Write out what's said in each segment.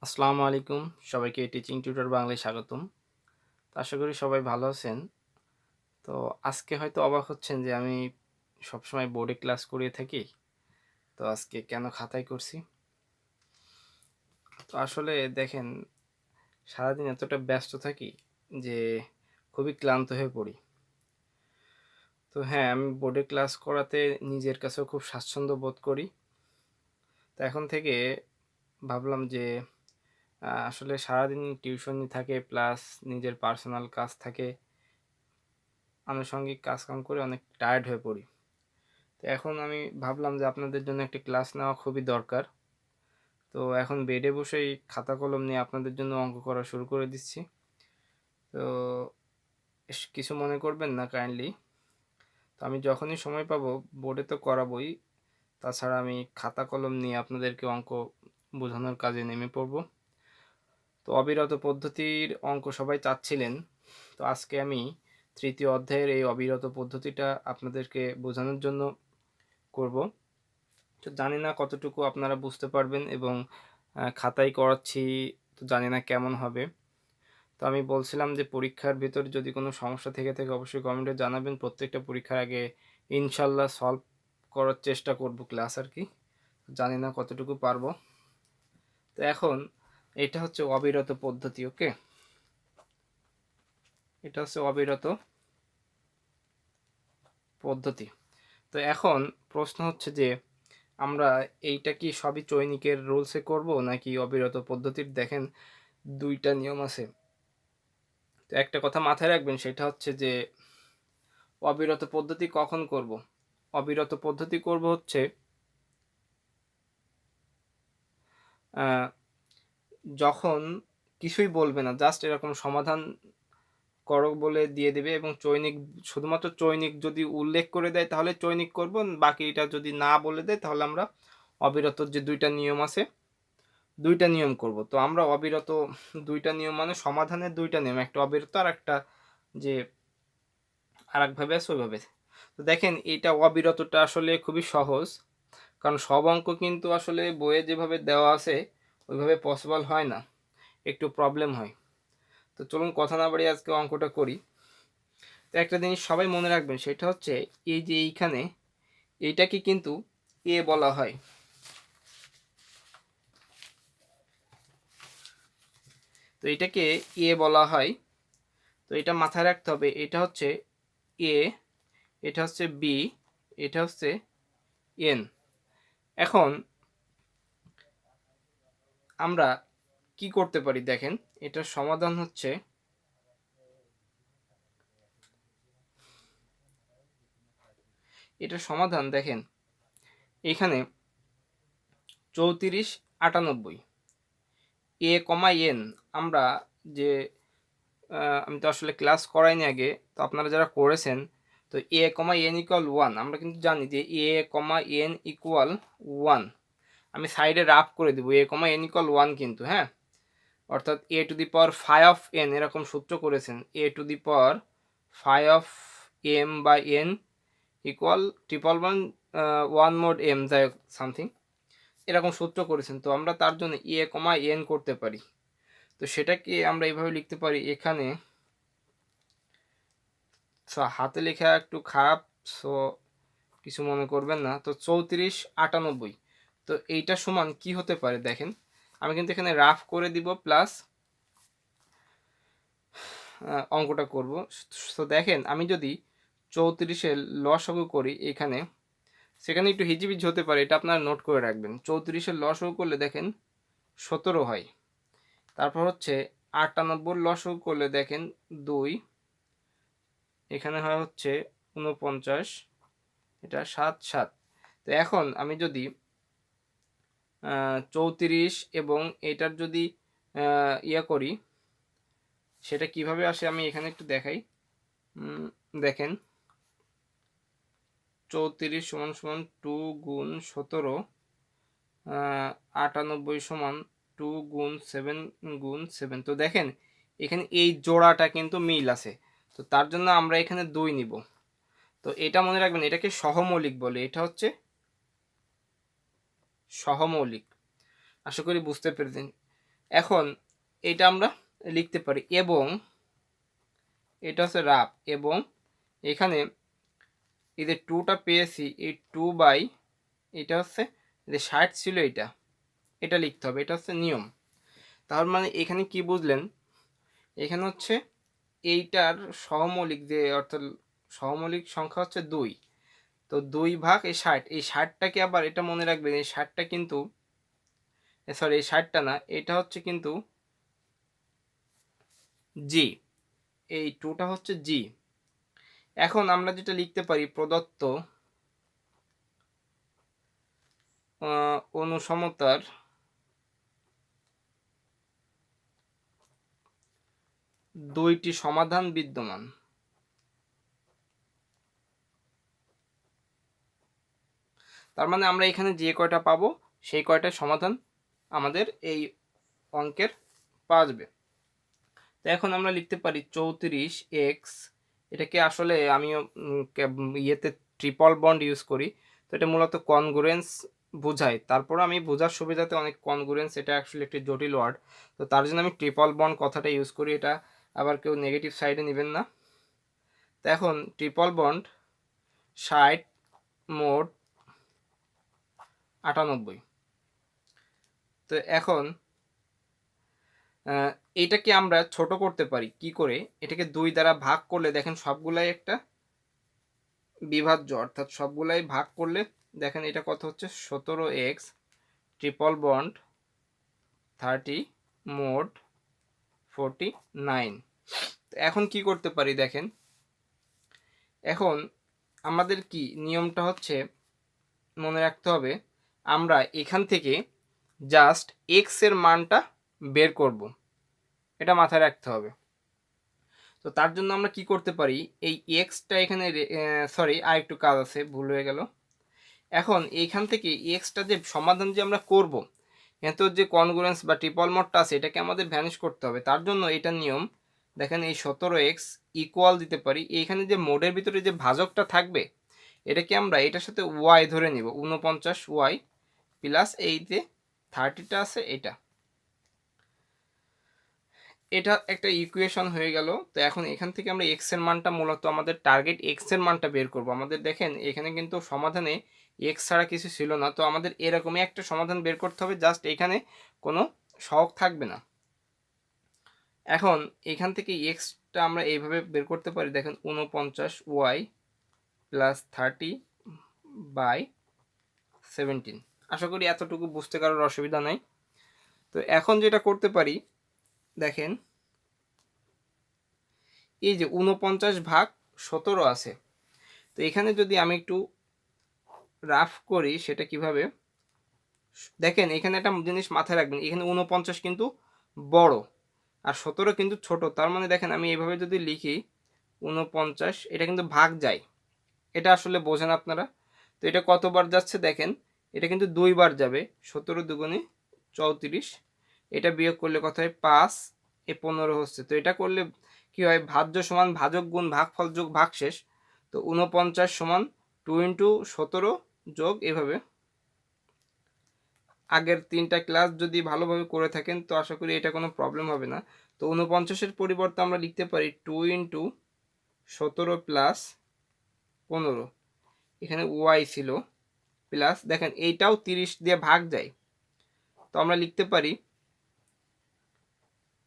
আসসালামু আলাইকুম। সবাইকে টিচিং টিউটর বাংলায় স্বাগতম। তো আশা করি সবাই ভালো আছেন। তো আজকে হয়তো অবাক হচ্ছেন যে আমি সবসময় বোর্ডে ক্লাস করিয়ে থাকি। তো আজকে কেন খাতায় করছি? তো আসলে দেখেন, সারাদিন এতটা ব্যস্ত থাকি যে খুবই ক্লান্ত হয়ে পড়ি। তো হ্যাঁ, আমি বোর্ডে ক্লাস করাতে নিজের কাছেও খুব স্বাচ্ছন্দ্য বোধ করি। তো এখন থেকে ভাবলাম যে আসলে সারাদিন টিউশনি থাকে প্লাস নিজের পার্সোনাল কাজ থাকে। আনুষঙ্গিক কাজকাম করে অনেক টায়ার্ড হয়ে পড়ি। তো এখন আমি ভাবলাম যে আপনাদের জন্য একটি ক্লাস নেওয়া খুবই দরকার। তো এখন বেডে বসেই খাতা কলম নিয়ে আপনাদের জন্য অঙ্ক করা শুরু করে দিচ্ছি। তো কিছু মনে করবেন না কাইন্ডলি। তো আমি যখনই সময় পাবো বোর্ডে তো করাবোই, তাছাড়া আমি খাতা কলম নিয়ে আপনাদেরকে অঙ্ক বোঝানোর কাজে নেমে পড়ব। তো অবিরত পদ্ধতির অঙ্ক সবাই চাচ্ছিলেন। তো আজকে আমি তৃতীয় অধ্যায়ের এই অবিরত পদ্ধতিটা আপনাদেরকে বোঝানোর জন্য করব। তো জানি না কতটুকু আপনারা বুঝতে পারবেন এবং খাতায় করাচ্ছি, তো জানি না কেমন হবে। তো আমি বলছিলাম যে পরীক্ষার ভেতর যদি কোনো সমস্যা থেকে থাকে অবশ্যই কমেন্টে জানাবেন। প্রত্যেকটা পরীক্ষার আগে ইনশাল্লাহ সলভ করার চেষ্টা করব ক্লাস আর কি। জানি না কতটুকু পারবো। তো এখন এটা হচ্ছে অবিরত পদ্ধতি, ওকে? এটা হচ্ছে অবিরত পদ্ধতি। তো এখন প্রশ্ন হচ্ছে যে আমরা এইটা কি সবই চৈনিকের রুলসে করব নাকি অবিরত পদ্ধতির? দেখেন, দুইটা নিয়ম আছে। তো একটা কথা মাথায় রাখবেন, সেটা হচ্ছে যে অবিরত পদ্ধতি কখন করব? অবিরত পদ্ধতি করব হচ্ছে যখন কিছুই বলবে না, জাস্ট এরকম সমাধান করো বলে দিয়ে দেবে এবং চৈনিক, শুধুমাত্র চৈনিক যদি উল্লেখ করে দেয় তাহলে চৈনিক করব, বাকিটা যদি না বলে দেয় তাহলে আমরা অবিরত যে দুইটা নিয়ম আছে দুইটা নিয়ম করব। তো আমরা অবিরত দুইটা নিয়ম মানে সমাধানের দুইটা নিয়ম, একটা অবিরত আর একটা যে আরেকভাবে আছে ওইভাবে। তো দেখেন, এটা অবিরতটা আসলে খুবই সহজ, কারণ সব অঙ্ক কিন্তু আসলে বইয়ে যেভাবে দেওয়া আছে ওইভাবে পসিবল হয় না, একটু প্রবলেম হয়। তো চলুন কথা না বাড়িয়ে আজকে অঙ্কটা করি। তো একটা জিনিস সবাই মনে রাখবেন, সেটা হচ্ছে এই যে এইখানে এইটাকে কিন্তু এ বলা হয়। তো এটাকে এ বলা হয়। তো এটা মাথায় রাখতে হবে, এটা হচ্ছে এ, এটা হচ্ছে বি, এটা হচ্ছে এন। এখন আমরা কি করতে পারি দেখেন, এটার সমাধান হচ্ছে দেখেন এখানে 34 98 এ কমা এন। আমরা যে আমি তো আসলে ক্লাস করাইনি আগে, তো আপনারা যারা করেছেন, তো এ কমা এন ইকুয়াল 1 আমরা কিন্তু জানি যে এ কমা এন ইকুয়াল 1। আমি সাইডে রাফ করে দেবো এ কমা এন ইকুয়াল 1 কিন্তু, হ্যাঁ, অর্থাৎ a to the power 5 of n এরকম সূত্র করেছেন, a to the power 5 of m বা n equal triple one 1 mod m, যাই হোক সামথিং এরকম সূত্র করেছেন। তো আমরা তার জন্য এ কমা এন করতে পারি। তো সেটাকে আমরা এইভাবে লিখতে পারি, এখানে হাতে লেখা একটু খারাপ, সো কিছু মনে করবেন না। তো 34 98, তো এইটা সমান কি হতে পারে দেখেন, আমি কিন্তু এখানে রাফ করে দিব প্লাস অঙ্কটা করব। তো দেখেন, আমি যদি 34-এর লসাগু করি এখানে, সেখানে একটু হিজিবিজি হতে পারে, এটা আপনারা নোট করে রাখবেন। 34-এর লসাগু করলে দেখেন 17 হয়। তারপর হচ্ছে 98-এর লসাগু করলে দেখেন 2, এখানে হয় হচ্ছে 49, এটা 7 7। তো এখন আমি যদি 34 এবং এটার যদি ইয়া করি, সেটা কিভাবে আসে আমি এখানে একটু দেখাই। দেখেন 34 সমান সমান 2 গুণ 17, 98 সমান 2 গুণ 7 গুণ 7। তো দেখেন এখানে এই জোড়াটা কিন্তু মিল আছে, তো তার জন্য আমরা এখানে 2 নিব। তো এটা মনে রাখবেন, এটাকে সহমৌলিক বলে, এটা হচ্ছে সহমৌলিক। আশা করি বুঝতে পেরেছেন। এখন এটা আমরা লিখতে পারি এবং এটা হচ্ছে রাফ, এবং এখানে এই যে 2টা পেয়েছি, এই 2 বাই এটা হচ্ছে যে 60 ছিল, এটা লিখতে হবে। এটা হচ্ছে নিয়ম। তার মানে এখানে কি বুঝলেন, এখানে হচ্ছে এইটার সহমৌলিক যে অর্থাৎ সহমৌলিক সংখ্যা হচ্ছে 2, তো 2 ভাগ এই 60, এই 60টাকে আবার এটা মনে রাখবেন, এই 60টা কিন্তু সরি এই 60টা না, এটা হচ্ছে কিন্তু জি, এই 2টা হচ্ছে জি। এখন আমরা যেটা লিখতে পারি, প্রদত্ত অনুসমতার দুইটি সমাধান বিদ্যমান। তার মানে আমরা এখানে যে কয়টা পাবো সেই কয়টার সমাধান আমাদের এই অঙ্কের পাওয়া যাবে। তো এখন আমরা লিখতে পারি 34x, এটাকে আসলে আমি ইয়েতে ট্রিপল বন্ড ইউজ করি, তো এটা মূলত কনগ্রুয়েন্স বোঝায়। তারপর আমি বোঝার সুবিধাতে অনেক কনগ্রুয়েন্স, এটা অ্যাকচুয়ালি একটি জটিল ওয়ার্ড, তো তার জন্য আমি ট্রিপল বন্ড কথাটা ইউজ করি। এটা আবার কেউ নেগেটিভ সাইডে নেবেন না। তো এখন ট্রিপল বন্ড 60 মোট 98। তো এখন এইটাকে আমরা ছোট করতে পারি কি করে, এটাকে 2 দ্বারা ভাগ করলে দেখেন সবগুলাই একটা বিভাজ্য, অর্থাৎ সবগুলাই ভাগ করলে দেখেন এটা কত হচ্ছে 17x ট্রিপল বন্ড 30 মোড 49। তো এখন কি করতে পারি দেখেন, এখন আমাদের কি নিয়মটা হচ্ছে মনে রাখতে হবে, আমরা এখান থেকে জাস্ট x এর মানটা বের করব, এটা মাথায় রাখতে হবে। তো তার জন্য আমরা কি করতে পারি, এই এক্সটা এখানে সরি আর একটু কাজ আছে, ভুল হয়ে গেল। এখন এইখান থেকে এক্সটা যে সমাধান যে আমরা করব, এত যে কনগ্রুয়েন্স বা ট্রিপল মোডটা আছে এটাকে আমাদের ভ্যানিশ করতে হবে। তার জন্য এটা নিয়ম দেখেন, এই 17x ইকুয়াল দিতে পারি, এইখানে যে মোডের ভিতরে যে ভাজকটা থাকবে এটাকে আমরা এটার সাথে ওয়াই ধরে নিব, 49y প্লাস এই যে 30টা আছে এটা একটা ইকুয়েশন হয়ে গেল। তো এখন এখান থেকে আমরা এক্স এর মানটা, মূলত আমাদের টার্গেট এক্স এর মানটা বের করব। আমাদের দেখেন এখানে কিন্তু সমাধানে এক্স ছাড়া কিছু ছিল না, তো আমাদের এরকমই একটা সমাধান বের করতে হবে, জাস্ট এখানে কোনো সহগ থাকবে না। এখন এখান থেকে এক্সটা আমরা এইভাবে বের করতে পারি, দেখেন 49y প্লাস 30/17। আশা করি এতটুকু বুঝতে কারোর অসুবিধা নাই। তো এখন যেটা করতে পারি দেখেন, এই যে 49/17 আছে, তো এখানে যদি আমি একটু রাফ করি সেটা কিভাবে দেখেন, এখানে একটা জিনিস মাথায় রাখবেন, এখানে 49 কিন্তু বড় আর 17 কিন্তু ছোট। তার মানে দেখেন আমি এইভাবে যদি লিখি 49, এটা কিন্তু ভাগ যায়, এটা আসলে বোঝেন আপনারা। তো এটা কতবার যাচ্ছে দেখেন, এটা কিন্তু 2 বার যাবে, 17 দুগুণে 34, এটা বিয়োগ করলে কত হয় 5 এ 15 হচ্ছে। তো এটা করলে কি হয়, ভাজ্য সমান ভাজক গুণ ভাগফল যোগ ভাগশেষ। তো 49 সমান 2 ইন্টু 17 যোগ এভাবে। আগের 3টা ক্লাস যদি ভালোভাবে করে থাকেন তো আশা করি এটা কোনো প্রবলেম হবে না। তো 49-এর পরিবর্তে আমরা লিখতে পারি 2 ইন্টু 17 প্লাস 15, এখানে ওয়াই ছিল, প্লাস দেখেন এইটাও 30 দিয়ে ভাগ যায়, তো আমরা লিখতে পারি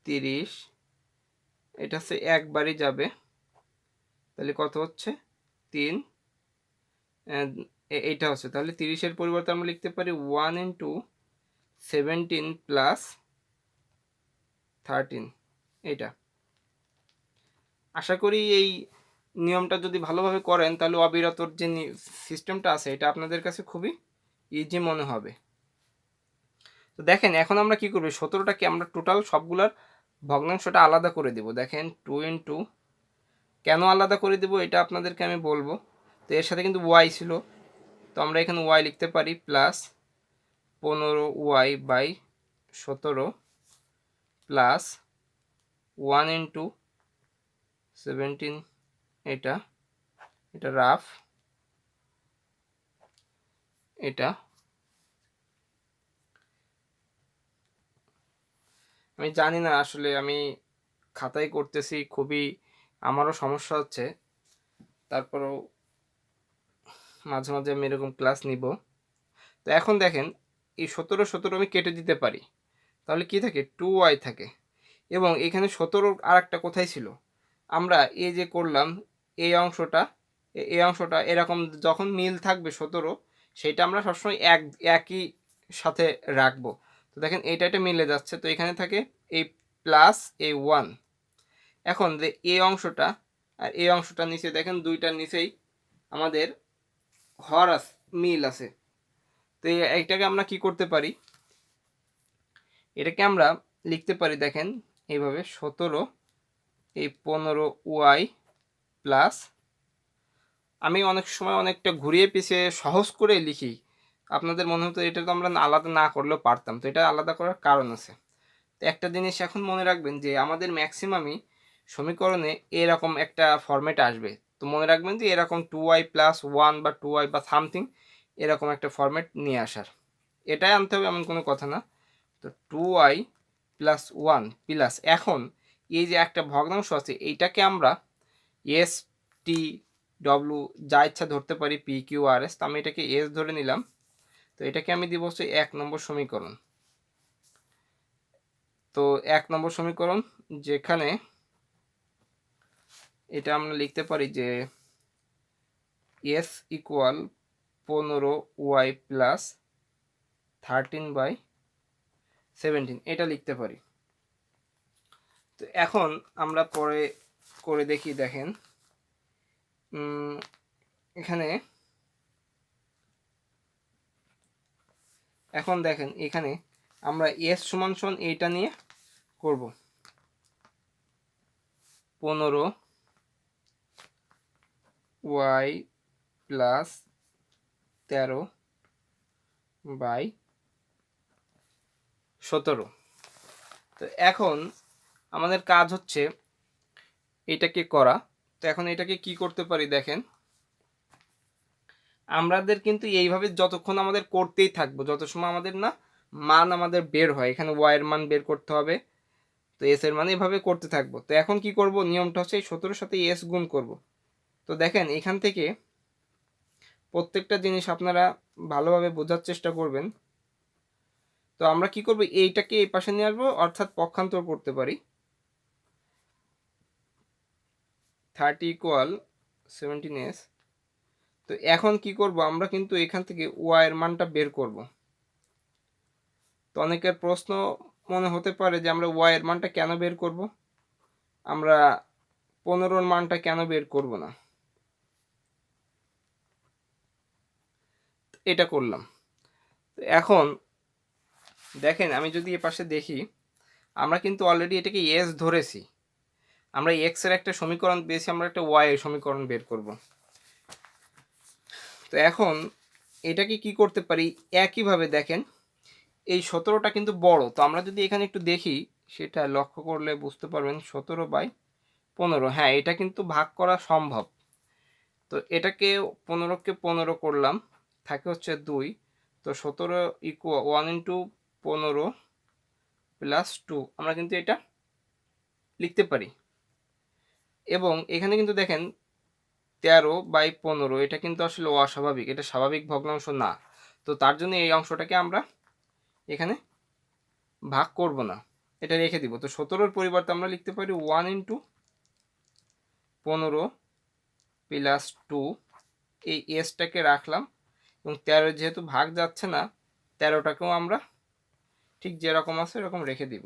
30, এটা হচ্ছে একবারই যাবে, তাহলে কত হচ্ছে 3, এইটা হচ্ছে, তাহলে 30-এর পরিবর্তে আমরা লিখতে পারি 1 ইন্টু 17 প্লাস 13, এইটা। আশা করি এই নিয়মটা যদি ভালোভাবে করেন তাহলে অবিরতর যে সিস্টেমটা আছে এটা আপনাদের কাছে খুবই ইজি মনে হবে। তো দেখেন এখন আমরা কি করব, 17টাকে আমরা টোটাল সবগুলার ভগ্নাংশটা আলাদা করে দেব। দেখেন 2 ইন্টু, কেন আলাদা করে দেব এটা আপনাদেরকে আমি বলবো। তো এর সাথে কিন্তু ওয়াই ছিল, তো আমরা এখানে ওয়াই লিখতে পারি প্লাস 15y/17 প্লাস 1 ইন্টু 17, এটা রাফ, এটা আমি জানি না আসলে আমি খাতায় করতেছি, খুবই আমারও সমস্যা হচ্ছে। তারপরেও মাঝে মাঝে আমি এরকম ক্লাস নিব। তো এখন দেখেন এই 17 আমি কেটে দিতে পারি, তাহলে কি থাকে 2y থাকে। এবং এখানে 17 আরেকটা কোথায় ছিল, আমরা এই যে করলাম এই অংশটা, এই অংশটা এরকম যখন মিল থাকবে 17, সেটা আমরা সবসময় একই সাথে রাখবো। তো দেখেন এটা মিলে যাচ্ছে, তো এখানে থাকে এই প্লাস এই 1। এখন যে এই অংশটা আর এই অংশটা নিচে দেখেন দুইটার নিচেই আমাদের হর আছে, মিল আছে। তো এইটাকে আমরা কি করতে পারি, এটাকে আমরা লিখতে পারি দেখেন এইভাবে 17 এই 15y প্লাস, আমি অনেক সময় অনেকটা ঘুরিয়ে পিছিয়ে সহজ করে লিখি, আপনাদের মনে হতো এটা তো আমরা আলাদা না করলেও পারতাম, তো এটা আলাদা করার কারণ আছে। তো একটা জিনিস এখন মনে রাখবেন যে আমাদের ম্যাক্সিমামই সমীকরণে এরকম একটা ফরম্যাট আসবে। তো মনে রাখবেন যে এরকম 2y প্লাস 1 বা 2y বা সামথিং এরকম একটা ফরম্যাট নিয়ে আসার, এটাই আনতে হবে এমন কোনো কথা না। তো 2y প্লাস 1 প্লাস, এখন এই যে একটা ভগ্নাংশ আছে এইটাকে আমরা এস টি ডব্লু যা ইচ্ছা ধরতে পারি, পি কিউ আর এস, তো আমি এটাকে এস ধরে নিলাম। তো এটাকে আমি দিব হচ্ছে 1 নম্বর সমীকরণ। তো 1 নম্বর সমীকরণ, যেখানে এটা আমরা লিখতে পারি যে এস ইকুয়াল 15y প্লাস 13/17, এটা লিখতে পারি। তো এখন আমরা পরে করে দেখি, দেখেন এখানে, এখন দেখেন এখানে আমরা এস সমান সমান এইটা নিয়ে করব, 15y প্লাস 13/17। তো এখন আমাদের কাজ হচ্ছে এটাকে করা। তো এখন এটাকে কি করতে পারি দেখেন, আমাদের কিন্তু এইভাবে যতক্ষণ আমাদের করতেই থাকবো, যত সময় আমাদের না মান আমাদের বের হয়, এখানে y এর মান বের করতে হবে, তো এস এর মান এভাবে করতে থাকবো। তো এখন কি করব, নিয়মটা হচ্ছে এই 17-র সাথে এস গুণ করব। তো দেখেন এখান থেকে প্রত্যেকটা জিনিস আপনারা ভালোভাবে বোঝার চেষ্টা করবেন। তো আমরা কি করব, এইটাকে এই পাশে নিয়ে আসবো, অর্থাৎ পক্ষান্তর করতে পারি। 30 ইকুয়াল 17s। তো এখন কি করব, আমরা কিন্তু এখান থেকে ওয়াই এর মানটা বের করব। তো অনেকের প্রশ্ন মনে হতে পারে যে আমরা ওয়াই এর মানটা কেন বের করব, আমরা 15-র মানটা কেন বের করব না। এটা করলাম। তো এখন দেখেন আমি যদি এ পাশে দেখি, আমরা কিন্তু অলরেডি এটাকে এস ধরেছি, আমরা এক্স এর একটা সমীকরণ পেয়েছি, আমরা একটা ওয়াই এর সমীকরণ বের করব। তো এখন এটাকে কি করতে পারি, একইভাবে দেখেন এই 17টা কিন্তু বড়, তো আমরা যদি এখানে একটু দেখি সেটা লক্ষ্য করলে বুঝতে পারবেন 17/15, হ্যাঁ এটা কিন্তু ভাগ করা সম্ভব। তো এটাকে 15কে 15 করলাম, থাকে হচ্ছে 2। তো 17 ইকুয়াল 1 ইন্টু 15 প্লাস 2, আমরা কিন্তু এটা লিখতে পারি। এবং এখানে কিন্তু দেখেন 13/15, এটা কিন্তু আসলে অস্বাভাবিক, এটা স্বাভাবিক ভগ্নাংশ না। তো তার জন্য এই অংশটাকে আমরা এখানে ভাগ করব না, এটা রেখে দিব। তো 17-র পরিবর্তে আমরা লিখতে পারি 1 ইন্টু 15 প্লাস 2, এই এসটাকে রাখলাম, এবং 13 যেহেতু ভাগ যাচ্ছে না, 13টাকেও আমরা ঠিক যেরকম আছে এরকম রেখে দিব।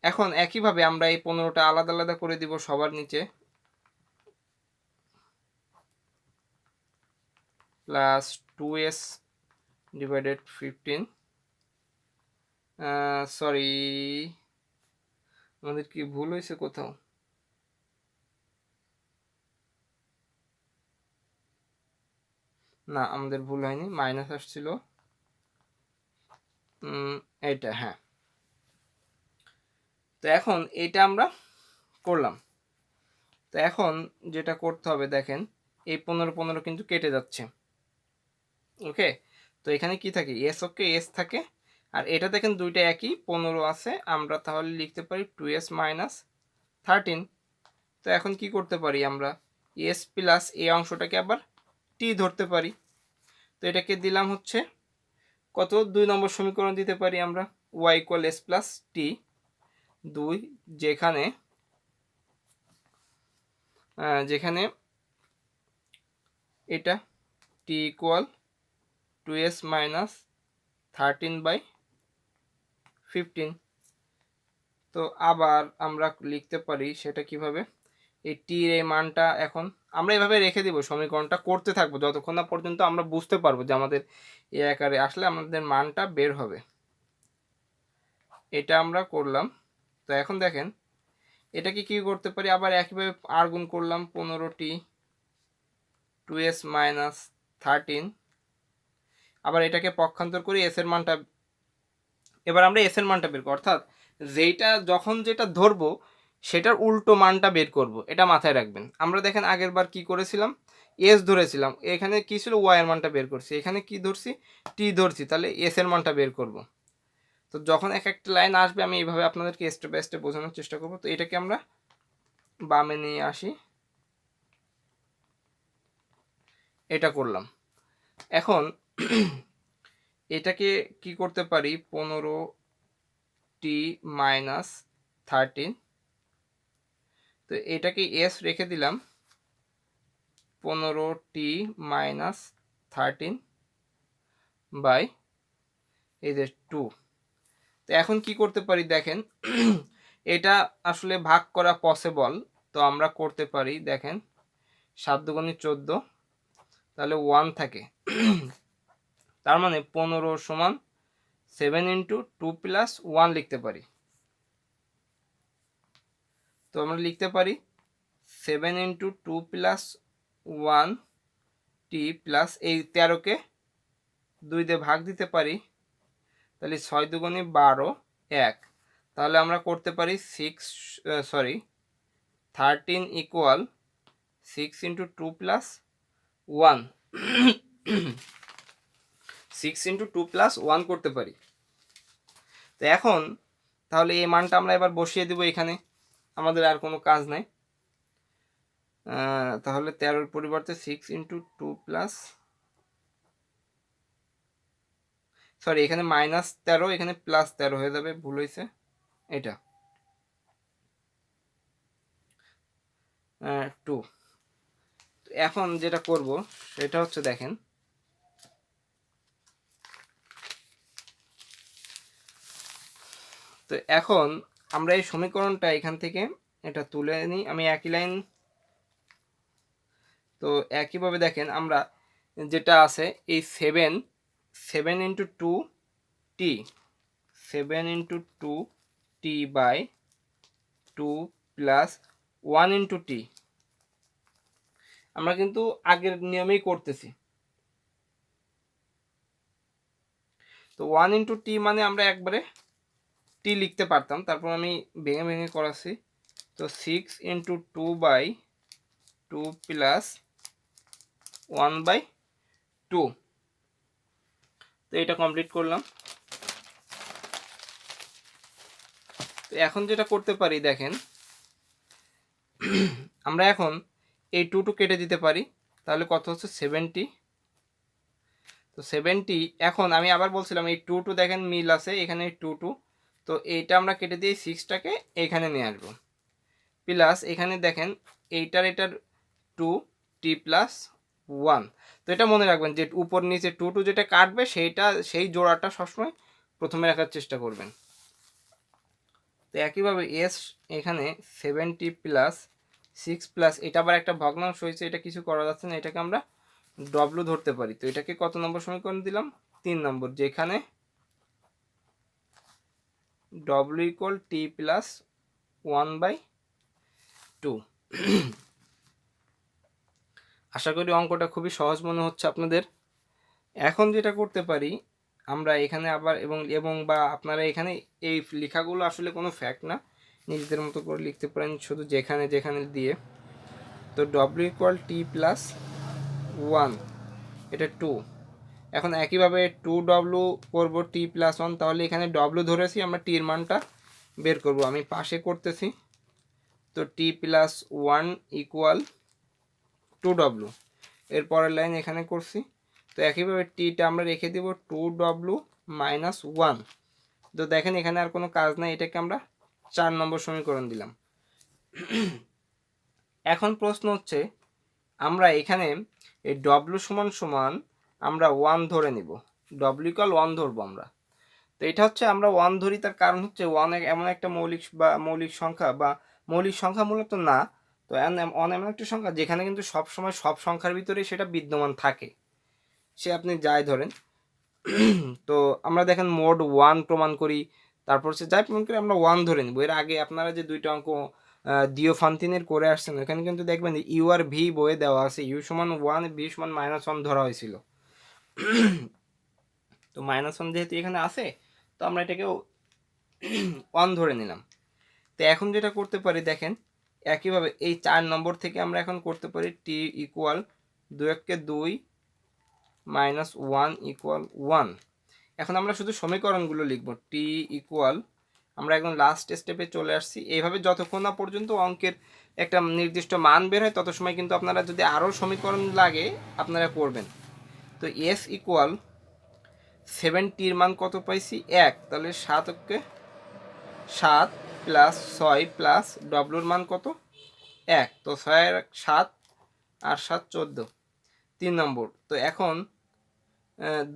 এখন একইভাবে আমরা এই 15টা আলাদা আলাদা করে দিব সবার নিচে, প্লাস 2s ডিভাইডেড 15, সরি আমাদের কি ভুল হয়েছে কোথাও, না আমাদের ভুল হয়নি, মাইনাস আসছিল এইটা, হ্যাঁ। তো এখন এটা আমরা করলাম। তো এখন যেটা করতে হবে দেখেন, এই 15 কিন্তু কেটে যাচ্ছে, ওকে। তো এখানে কি থাকে, এস ওকে এস থাকে, আর এটা দেখেন দুইটা একই 15 আছে, আমরা তাহলে লিখতে পারি 2s মাইনাস 13। তো এখন কি করতে পারি আমরা, এস প্লাস এই অংশটাকে আবার টি ধরতে পারি। তো এটাকে দিলাম হচ্ছে কত, 2 নম্বর সমীকরণ দিতে পারি আমরা, y ইকুয়াল এস প্লাস টি 2, যেখানে এটা টি ইকুয়াল 2s মাইনাস 13/15। তো আবার আমরা লিখতে পারি সেটা কিভাবে, এই টির এই মানটা এখন আমরা এভাবে রেখে দিব, সমীকরণটা করতে থাকবো যতক্ষণ না পর্যন্ত আমরা বুঝতে পারবো যে আমাদের এই আকারে আসলে আমাদের মানটা বের হবে। এটা আমরা করলাম। তো এখন দেখেন এটাকে কি করতে পারি, আবার একইভাবে আর গুণ করলাম 15t 2s মাইনাস 13, আবার এটাকে পক্ষান্তর করি এস এর মানটা, এবার আমরা এস এর মানটা বের করব, অর্থাৎ যেটা যখন যেটা ধরবো সেটার উল্টো মানটা বের করব, এটা মাথায় রাখবেন। আমরা দেখেন আগের বার কি করেছিলাম, এস ধরেছিলাম, এখানে কি ছিল ওয়াই এর মানটা বের করছি, এখানে কি ধরছি টি ধরছি, তাহলে এস এর মানটা বের করব। তো যখন এক একটা লাইন আসবে আমি এইভাবে আপনাদেরকে স্টেপ বাই স্টেপ বোঝানোর চেষ্টা করব। তো এটাকে আমরা বামে নিয়ে আসি, এটা করলাম। এখন এটাকে কি করতে পারি, 15t মাইনাস 13, তো এটাকে এস রেখে দিলাম 15t মাইনাস 13 বাই এই যে 2। তো এখন কি করতে পারি দেখেন, এটা আসলে ভাগ করা পসিবল, তো আমরা করতে পারি দেখেন 7 দুগুণে 14, তাহলে 1 থাকে, তার মানে 15 সমান 7 ইন্টু 2 প্লাস 1 লিখতে পারি। তো আমরা লিখতে পারি 7 ইন্টু 2 প্লাস 1 টি প্লাস এই 13কে 2 দিয়ে ভাগ দিতে পারি, তাহলে 6 দুগুণে 12 1, তাহলে আমরা করতে পারি 13 equal 6 into 2 plus 1 6 into 2 plus 1 করতে পারি। তো এখন তাহলে এই মানটা আমরা এবার বসিয়ে দেবো এখানে, আমাদের আর কোনো কাজ নাই। তাহলে 13-র পরিবর্তে 6 ইন্টু 2 প্লাস, সরি এখানে মাইনাস 13, এখানে প্লাস 13 হয়ে যাবে, ভুল হয়েছে এটা 2। এখন যেটা করব সেটা হচ্ছে দেখেন, তো এখন আমরা এই সমীকরণটা এখান থেকে এটা তুলে নিই, আমি একই লাইন। তো একইভাবে দেখেন আমরা যেটা আছে এই 7 into 2t 7 into 2t by 2 plus 1 into t, আমরা কিন্তু আগের নিয়মেই করতেছি। তো 1 ইন্টু টি মানে আমরা একবারে টি লিখতে পারতাম, তারপর আমি ভেঙে ভেঙে করাচ্ছি। তো 6 ইন্টু 2 বাই 2 প্লাস 1/2, তো এটা কমপ্লিট করলাম। তো এখন যেটা করতে পারি দেখেন, আমরা এখন এই 2 কেটে দিতে পারি, তাহলে কত হচ্ছে 70। তো 70, এখন আমি আবার বলছিলাম এই 2 দেখেন মিল আছে এখানে 2, তো এইটা আমরা কেটে দিয়ে 6টাকে এইখানে নিয়ে আসবো, প্লাস এখানে দেখেন এটার 2t প্লাস 1। তো এটা মনে রাখবেন যে উপর নিচে 2 যেটা কাটবে সেই জোড়াটা সবসময় প্রথমে রাখার চেষ্টা করবেন। তো একইভাবে এস এখানে 70 প্লাস 6 প্লাস এটা আবার একটা ভগ্নাংশ হয়েছে, এটা কিছু করা যাচ্ছে না, এটাকে আমরা ডব্লু ধরতে পারি। তো এটাকে কত নম্বর সমীকরণ দিলাম, 3 নম্বর, যেখানে ডব্লু ইকুয়াল টি প্লাস 1/2। আশা করি অঙ্কটা খুবই সহজ মনে হচ্ছে আপনাদের। এখন যেটা করতে পারি আমরা এখানে আবার এবং বা আপনারা এখানে এই লেখাগুলো আসলে কোনো ফ্যাক্ট না, নিজেদের মতো করে লিখতে পারেন শুধু যেখানে যেখানে দিয়ে। তো ডব্লিউ ইকুয়াল টি প্লাস 1, এটা 2, এখন একইভাবে 2w করবো t প্লাস 1, তাহলে এখানে w ধরেছি, আমরা t এর মানটা বের করব। আমি পাশে করতেছি, তো t প্লাস 1 ইকুয়াল 2w। এর পরের লাইন এখানে করছি, তো একইভাবে টিটা আমরা রেখে দেব 2w মাইনাস 1। তো দেখেন এখানে আর কোনো কাজ নাই, এটাকে আমরা 4 নম্বর সমীকরণ দিলাম। এখন প্রশ্ন হচ্ছে আমরা এখানে এই w সমান সমান আমরা 1 ধরে নিব, w ইকুয়াল 1 ধরবো আমরা। তো এটা হচ্ছে আমরা 1 ধরি, তার কারণ হচ্ছে 1 এমন একটা মৌলিক সংখ্যা, বা মৌলিক সংখ্যা মূলত না, তো 1 এমন একটা সংখ্যা যেখানে কিন্তু সব সময় সব সংখ্যার ভিতরেই সেটা বিদ্যমান থাকে, সে আপনি যাই ধরেন। তো আমরা দেখেন মোড 1 প্রমাণ করি, তারপর হচ্ছে যাই প্রমাণ করি আমরা 1 ধরে নিব। এর আগে আপনারা যে দুইটা অঙ্ক ডিওফান্তিনের করে আসছেন, এখানে কিন্তু দেখবেন যে ইউ আর ভি বইয়ে দেওয়া আছে ইউ সমান 1, ভি সমান -1 ধরা হয়েছিল। তো -1 যেহেতু এখানে আছে, তো আমরা এটাকে 1 ধরে নিলাম। তো এখন যেটা করতে পারি দেখেন, একইভাবে এই 4 নম্বর থেকে আমরা এখন করতে পারি টি ইকুয়াল 2 মাইনাস 1 ইকুয়াল 1। এখন আমরা শুধু সমীকরণগুলো লিখব। টি ইকুয়াল, আমরা একদম লাস্ট স্টেপে চলে আসছি। এইভাবে যতক্ষণ না পর্যন্ত অঙ্কের একটা নির্দিষ্ট মান বের হয়, তত সময় কিন্তু আপনারা যদি আরও সমীকরণ লাগে আপনারা করবেন। তো এস ইকুয়াল 7টির মান কত পাইছি 1, তাহলে 7 প্লাস 6 প্লাস ডব্লুর মান কত 1, তো 6 আর 7 আর 7 14, 3 নম্বর। তো এখন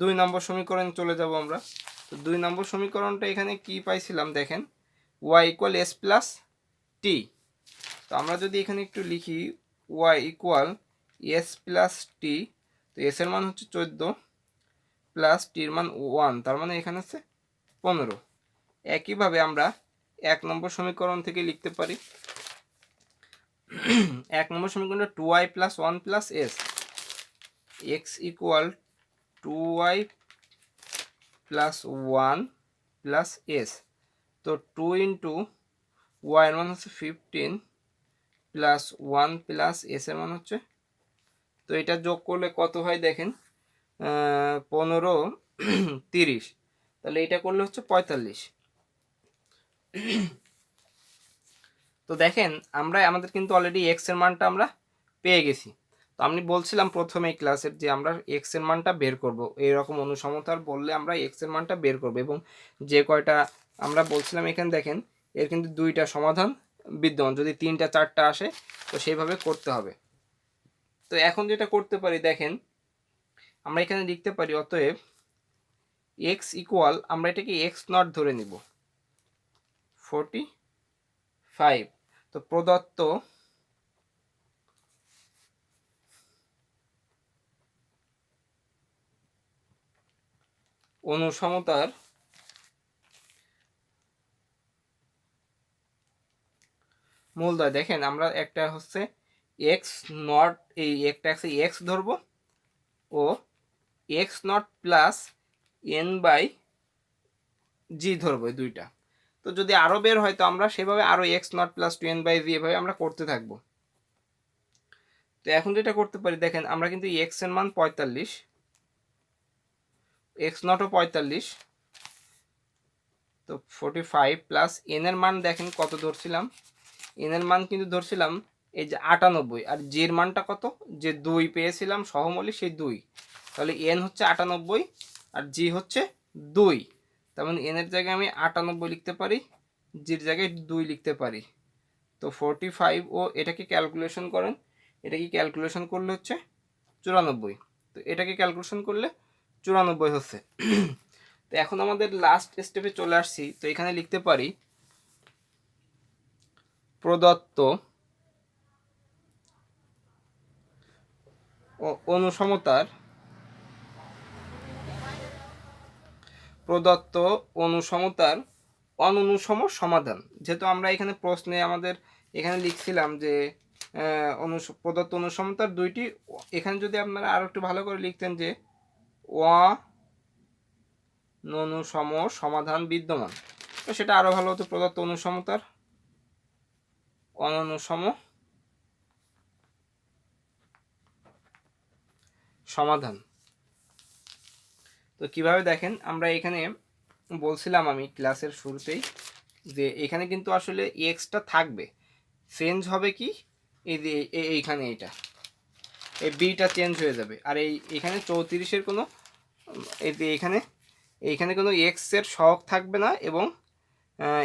2 নম্বর সমীকরণ চলে যাব আমরা। তো 2 নম্বর সমীকরণটা এখানে কি পাইছিলাম দেখেন, y ইকুয়াল এস প্লাস টি। তো আমরা যদি এখানে একটু লিখি y ইকুয়াল এস প্লাস টি, তো এস এর মান হচ্ছে 14 প্লাস টির মান 1, তার মানে এখানে হচ্ছে 15। একইভাবে আমরা 1 নম্বর সমীকরণ থেকে লিখতে পারি। 1 নম্বর সমীকরণটা 2y plus 1 plus S, x equal 2y plus 1 plus S. তো 2 ইন্টু ওয়াই এর মান হচ্ছে 15 প্লাস 1 প্লাস এস এর মান হচ্ছে, তো এটা যোগ করলে কত হয় দেখেন, 15 30, তাহলে এটা করলে হচ্ছে 45। তো দেখেন আমরা আমাদের কিন্তু অলরেডি এক্স এর মানটা আমরা পেয়ে গেছি। তো আমি বলছিলাম প্রথমে এই ক্লাসের যে আমরা এক্স এর মানটা বের করব, এইরকম অনুসমতার বললে আমরা এক্স এর মানটা বের করব, এবং যে কয়টা আমরা বলছিলাম এখানে দেখেন এর কিন্তু 2টা সমাধান বিদ্যমান, যদি 3টা 4টা আসে তো সেইভাবে করতে হবে। তো এখন যেটা করতে পারি দেখেন, আমরা এখানে লিখতে পারি অতএব এক্স ইকুয়াল, আমরা এটাকে এক্স নট ধরে নিব 45। তো প্রদত্ত অনুসমতার মূলদয় দেখেন, আমরা একটা হচ্ছে এক্স নট, এই একটা আছে এক্স ধরবো, ও x naught plus n by g ধরবো, এই দুইটা। তো যদি আরও বের হয় তো আমরা সেভাবে আরও এক্স নট প্লাস 2n/জি এভাবে আমরা করতে থাকবো। তো এখন যেটা করতে পারি দেখেন, আমরা কিন্তু এক্স এর মান 45, এক্স নটও 45, তো 45 প্লাস এন এর মান দেখেন কত ধরছিলাম, এন এর মান কিন্তু ধরছিলাম এই যে 98, আর জি এর মানটা কত, যে 2 পেয়েছিলাম সহমৌলিক সেই 2, তাহলে এন হচ্ছে 98 আর জি হচ্ছে 2, তার মানে এন এর জায়গায় আমি 98 লিখতে পারি, জির জায়গায় 2 লিখতে পারি। তো 45 ও এটাকে ক্যালকুলেশন করেন, এটা কি ক্যালকুলেশন করলে হচ্ছে 94, তো এটাকে ক্যালকুলেশন করলে 94 হচ্ছে। তো এখন আমাদের লাস্ট স্টেপে চলে আসছি, তো এখানে লিখতে পারি প্রদত্ত অনুসমতার অননুসম সমাধান। যেহেতু আমরা এখানে প্রশ্নে আমাদের এখানে লিখছিলাম যে প্রদত্ত অনুসমতার দুইটি, এখানে যদি আপনারা আরো একটু ভালো করে লিখতেন যে অননুসম সমাধান বিদ্যমান, তো সেটা আরো ভালো হতো। প্রদত্ত অনুসমতার অননুসম সমাধান। তো কিভাবে দেখেন, আমরা এখানে বলছিলাম আমি ক্লাসের শুরুতেই যে এখানে কিন্তু আসলে এক্সটা থাকবে, চেঞ্জ হবে কি এই যে এইখানে এটা এই বিটা চেঞ্জ হয়ে যাবে। আর এখানে 34-এর কোনো এই যে এইখানে কোনো এক্সের সহগ থাকবে না, এবং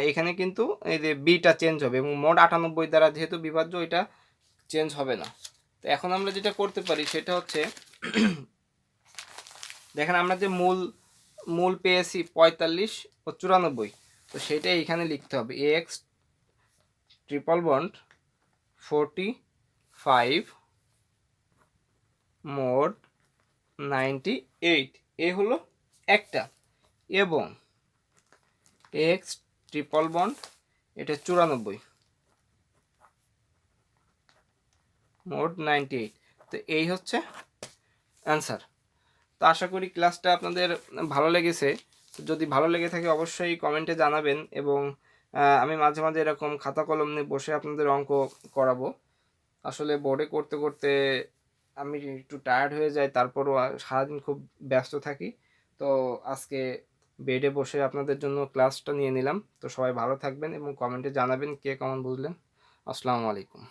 এখানে কিন্তু এই যে বিটা চেঞ্জ হবে, এবং মোট 98 দ্বারা যেহেতু বিভাজ্য এটা চেঞ্জ হবে না। তো এখন আমরা যেটা করতে পারি সেটা হচ্ছে দেখেন আমরা যে মূল পেয়েছি 45 ও 94, তো সেটা এখানে লিখতে হবে এক্স ট্রিপল বন্ড 45 মোড 98 এ হলো একটা, এবং এক্স ট্রিপল বন্ড এটা 94 মোড 98। তো এই হচ্ছে অ্যান্সার। তো আশা করি ক্লাসটা আপনাদের ভালো লেগেছে। যদি ভালো লেগে থাকে অবশ্যই কমেন্টে জানাবেন, এবং আমি মাঝে মাঝে এরকম খাতা কলম নিয়ে বসে আপনাদের অঙ্ক করাবো। আসলে বোর্ডে করতে করতে আমি একটু টায়ার্ড হয়ে যাই, তারপরও সারাদিন খুব ব্যস্ত থাকি। তো আজকে বেডে বসে আপনাদের জন্য ক্লাসটা নিয়ে নিলাম। তো সবাই ভালো থাকবেন এবং কমেন্টে জানাবেন কে কেমন বুঝলেন। আসসালামু আলাইকুম।